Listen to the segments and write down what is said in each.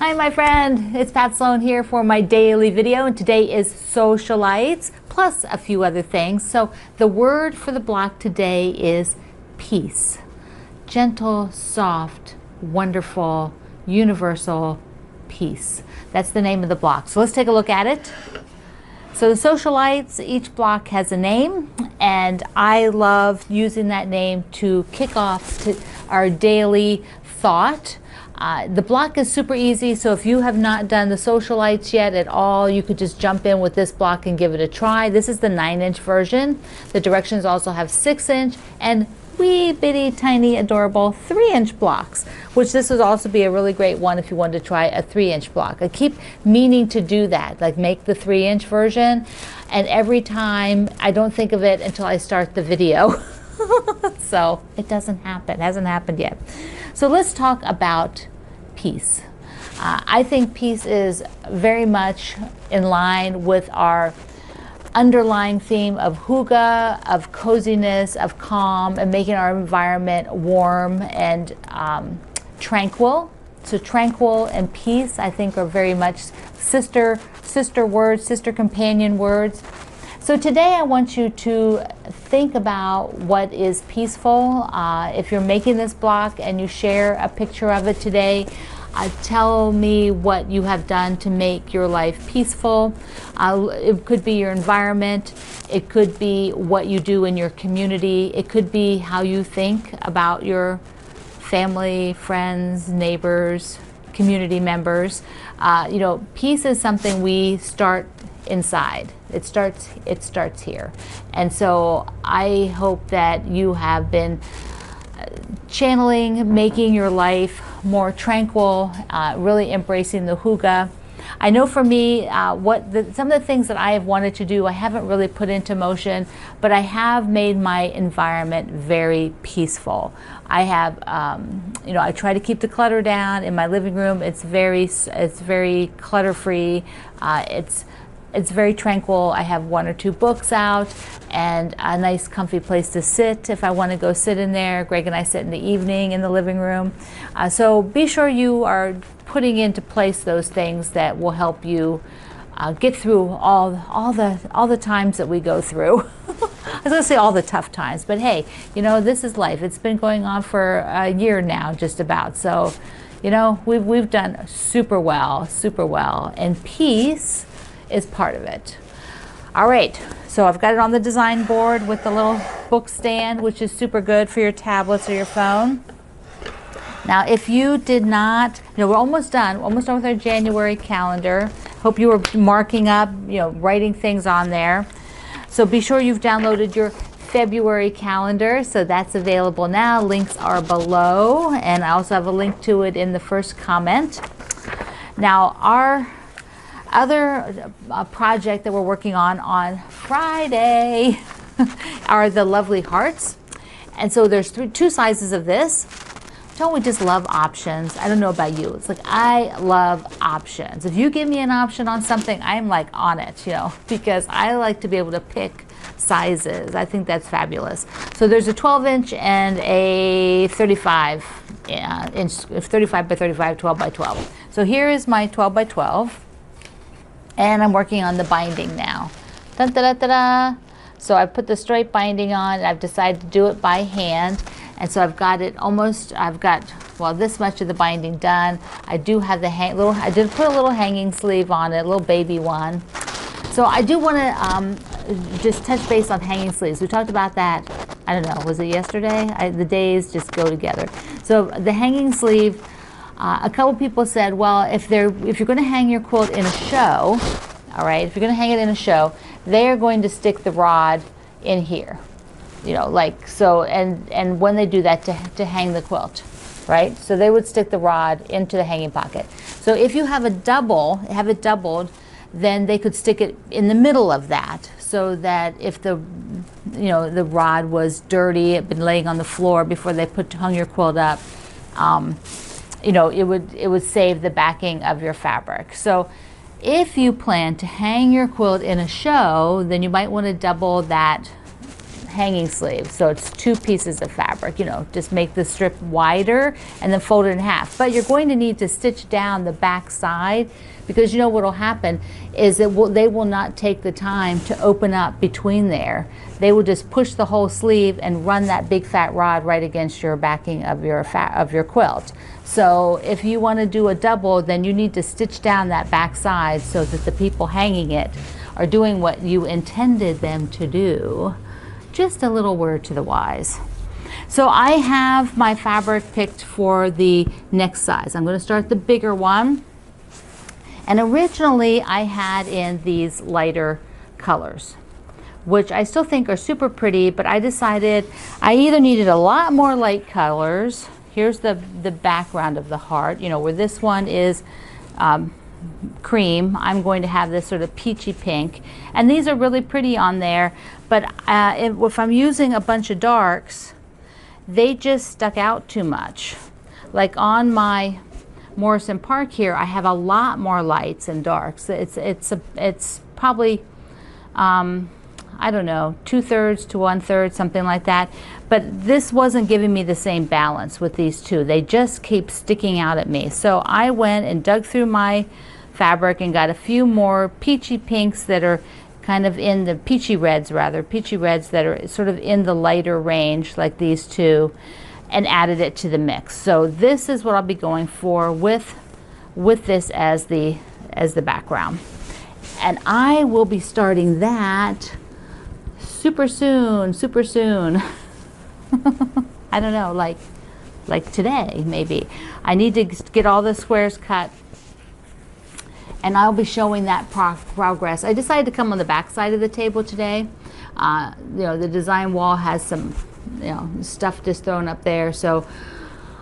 Hi my friend, it's Pat Sloan here for my daily video, and today is Socialites plus a few other things. So the word for the block today is peace. Gentle, soft, wonderful, universal peace. That's the name of the block. So let's take a look at it. So the Socialites, each block has a name, and I love using that name to kick off our daily thought. The block is super easy, so if you have not done the Socialites yet at all, you could just jump in with this block and give it a try. This is the 9-inch version. The directions also have 6-inch and wee bitty tiny adorable 3-inch blocks, which this would also be a really great one if you wanted to try a 3-inch block. I keep meaning to do that, like make the 3-inch version, and every time I don't think of it until I start the video. So it doesn't happen, hasn't happened yet. So let's talk about peace. I think peace is very much in line with our underlying theme of hygge, of coziness, of calm, and making our environment warm and tranquil. So tranquil and peace, I think, are very much sister words, sister companion words. So today I want you to think about what is peaceful. If you're making this block and you share a picture of it today, tell me what you have done to make your life peaceful. It could be your environment. It could be what you do in your community. It could be how you think about your family, friends, neighbors, community members. You know, peace is something we start inside. It starts here. And so I hope that you have been channeling, making your life more tranquil, really embracing the hygge. I know for me, some of the things that I have wanted to do, I haven't really put into motion, but I have made my environment very peaceful. I have, you know, I try to keep the clutter down in my living room. It's very clutter-free. It's very tranquil. I have 1 or 2 books out and a nice comfy place to sit if I want to go sit in there. Greg and I sit in the evening in the living room. So be sure you are putting into place those things that will help you get through all the times that we go through. I was going to say all the tough times, but hey, you know, this is life. It's been going on for a year now, just about. So, you know, we've done super well, and peace is part of it. All right, so I've got it on the design board with the little book stand, which is super good for your tablets or your phone. Now, if you did not, you know, we're almost done with our January calendar. Hope you were marking up, you know, writing things on there. So be sure you've downloaded your February calendar, so that's available now. Links are below, and I also have a link to it in the first comment. Now, our other project that we're working on Friday are the lovely hearts. And so there's 2 sizes of this. Don't we just love options? I don't know about you. It's like, I love options. If you give me an option on something, I'm like on it, you know, because I like to be able to pick sizes. I think that's fabulous. So there's a 12-inch and a 35-inch, 35 by 35, 12 by 12. So here is my 12 by 12. And I'm working on the binding now. Dun, da, da, da, da. So I put the straight binding on, and I've decided to do it by hand. And so I've got it almost, well, this much of the binding done. I do have the I did put a little hanging sleeve on it, a little baby one. So I do want to just touch base on hanging sleeves. We talked about that, I don't know, was it yesterday? The days just go together. So the hanging sleeve, a couple people said, well, if you're going to hang your quilt in a show, all right, if you're going to hang it in a show, they are going to stick the rod in here, you know, like so, and when they do that to hang the quilt, right? So they would stick the rod into the hanging pocket. So if you have it doubled, then they could stick it in the middle of that, so that if the rod was dirty, it had been laying on the floor before they hung your quilt up, you know, it would save the backing of your fabric. So if you plan to hang your quilt in a show, then you might want to double that hanging sleeve. So it's 2 pieces of fabric, you know, just make the strip wider and then fold it in half. But you're going to need to stitch down the back side, because you know what will happen is that they will not take the time to open up between there. They will just push the whole sleeve and run that big fat rod right against your backing of your quilt. So if you want to do a double, then you need to stitch down that back side so that the people hanging it are doing what you intended them to do. Just a little word to the wise. So I have my fabric picked for the next size. I'm going to start the bigger one. And originally I had in these lighter colors, which I still think are super pretty, but I decided I either needed a lot more light colors. Here's the background of the heart, you know, where this one is cream. I'm going to have this sort of peachy pink, and these are really pretty on there, but if I'm using a bunch of darks, they just stuck out too much. Like on my Morrison Park here, I have a lot more lights and darks. It's probably I don't know, 2/3 to 1/3, something like that. But this wasn't giving me the same balance with these two. They just keep sticking out at me. So I went and dug through my fabric and got a few more peachy pinks that are kind of in the peachy reds that are sort of in the lighter range, like these two, and added it to the mix. So this is what I'll be going for with this as the background. And I will be starting that super soon. I don't know, like today maybe. I need to get all the squares cut, and I'll be showing that progress. I decided to come on the back side of the table today. You know, the design wall has some, you know, stuff just thrown up there, so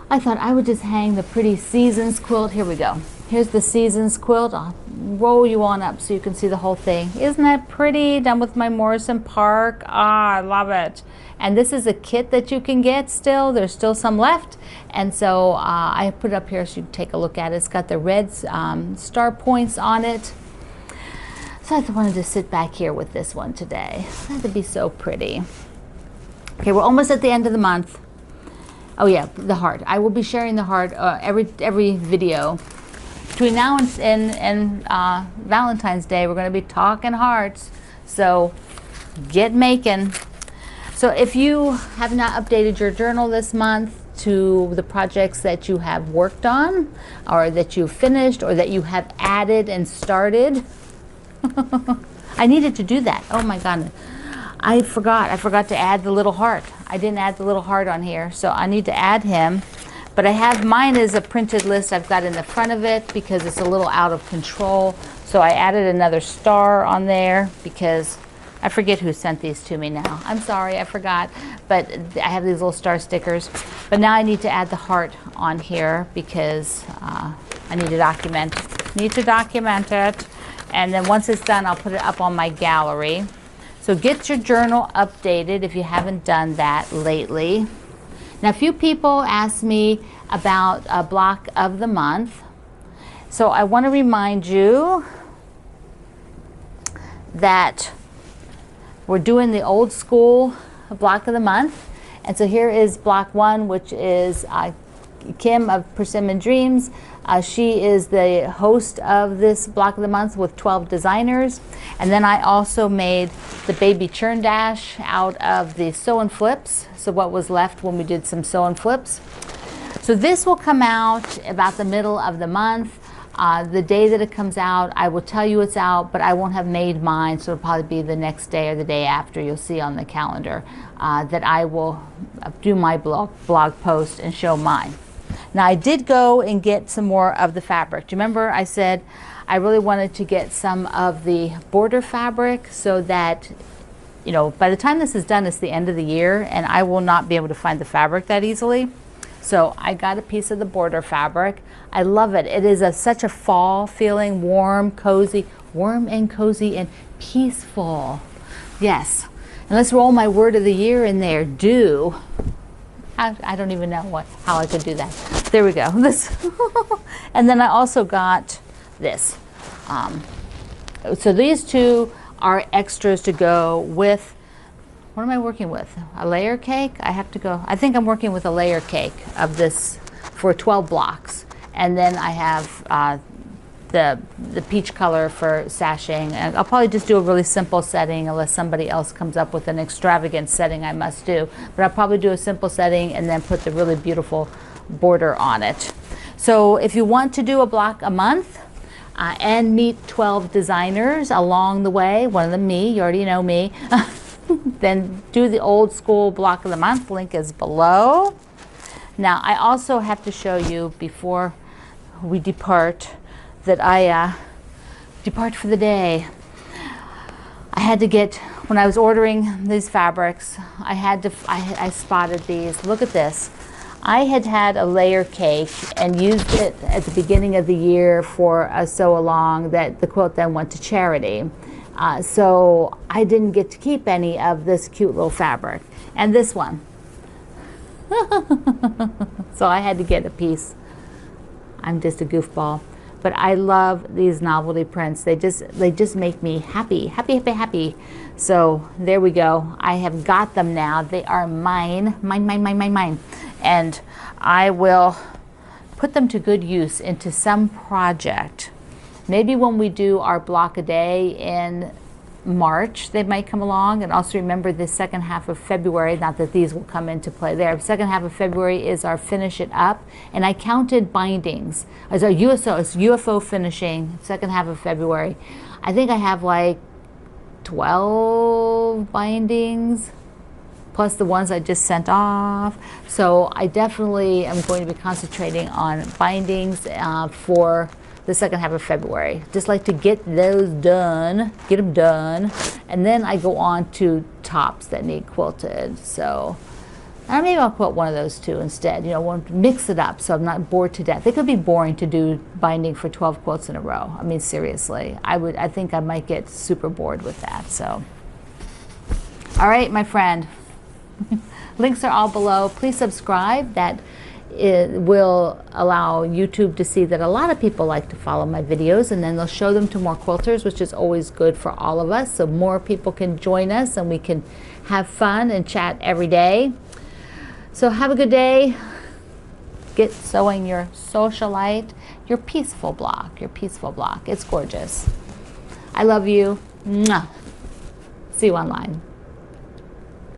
I thought I would just hang the pretty Seasons quilt. Here we go. Here's the Seasons quilt. I'll roll you on up so you can see the whole thing. Isn't that pretty? Done with my Morrison Park. Ah, I love it. And this is a kit that you can get still. There's still some left. And so I put it up here so you can take a look at it. It's got the red star points on it. So I wanted to sit back here with this one today. That'd be so pretty. Okay, we're almost at the end of the month. Oh yeah, the heart. I will be sharing the heart every video. Between now and Valentine's Day, we're going to be talking hearts. So get making. So if you have not updated your journal this month to the projects that you have worked on, or that you've finished, or that you have added and started, I needed to do that. Oh my God. I forgot to add the little heart. I didn't add the little heart on here, so I need to add him. But I have mine as a printed list I've got in the front of it because it's a little out of control. So I added another star on there because I forget who sent these to me now. I'm sorry, I forgot. But I have these little star stickers. But now I need to add the heart on here because I need to document it. And then once it's done, I'll put it up on my gallery. So get your journal updated if you haven't done that lately. Now, a few people asked me about a block of the month. So I want to remind you that we're doing the old school block of the month. And so here is block 1, which is Kim of Persimmon Dreams. She is the host of this block of the month with 12 designers. And then I also made the baby churn dash out of the sew and flips. So what was left when we did some sew and flips. So this will come out about the middle of the month. The day that it comes out, I will tell you it's out, but I won't have made mine, so it'll probably be the next day or the day after. You'll see on the calendar that I will do my blog post and show mine. Now I did go and get some more of the fabric. Do you remember I said I really wanted to get some of the border fabric so that, you know, by the time this is done, it's the end of the year and I will not be able to find the fabric that easily. So I got a piece of the border fabric. I love it. It is such a fall feeling, warm and cozy and peaceful. Yes. And let's roll my word of the year in there, do. I don't even know how I could do that. There we go. This. And then I also got this. So these two are extras to go with What am I working with? A layer cake? I have to go. I think I'm working with a layer cake of this for 12 blocks. And then I have the peach color for sashing. And I'll probably just do a really simple setting unless somebody else comes up with an extravagant setting I must do. But I'll probably do a simple setting and then put the really beautiful border on it. So if you want to do a block a month and meet 12 designers along the way, one of them me, you already know me, then do the old school block of the month. Link is below. Now I also have to show you before we depart that I depart for the day. I had to get, when I was ordering these fabrics, I spotted these. Look at this. I had a layer cake and used it at the beginning of the year for a sew along that the quilt then went to charity. So I didn't get to keep any of this cute little fabric. And this one. So I had to get a piece. I'm just a goofball. But I love these novelty prints. They just make me happy, happy, happy, happy. So there we go. I have got them now. They are mine, mine, mine, mine, mine, mine. And I will put them to good use into some project. Maybe when we do our block a day in March, they might come along. And also remember the second half of February, not that these will come into play there. Second half of February is our finish it up. And I counted bindings as our UFO finishing, second half of February. I think I have like 12 bindings, plus the ones I just sent off. So I definitely am going to be concentrating on bindings for the second half of February. Just like to get those done, get them done, and then I go on to tops that need quilted. So maybe I'll quilt one of those two instead. You know, mix it up so I'm not bored to death. It could be boring to do binding for 12 quilts in a row. I mean, seriously, I think I might get super bored with that. So, all right, my friend. Links are all below. Please subscribe. That it will allow YouTube to see that a lot of people like to follow my videos, and then they'll show them to more quilters, which is always good for all of us. So more people can join us and we can have fun and chat every day. So have a good day. Get sewing your Socialite, your peaceful block, your peaceful block. It's gorgeous. I love you. Mwah. See you online.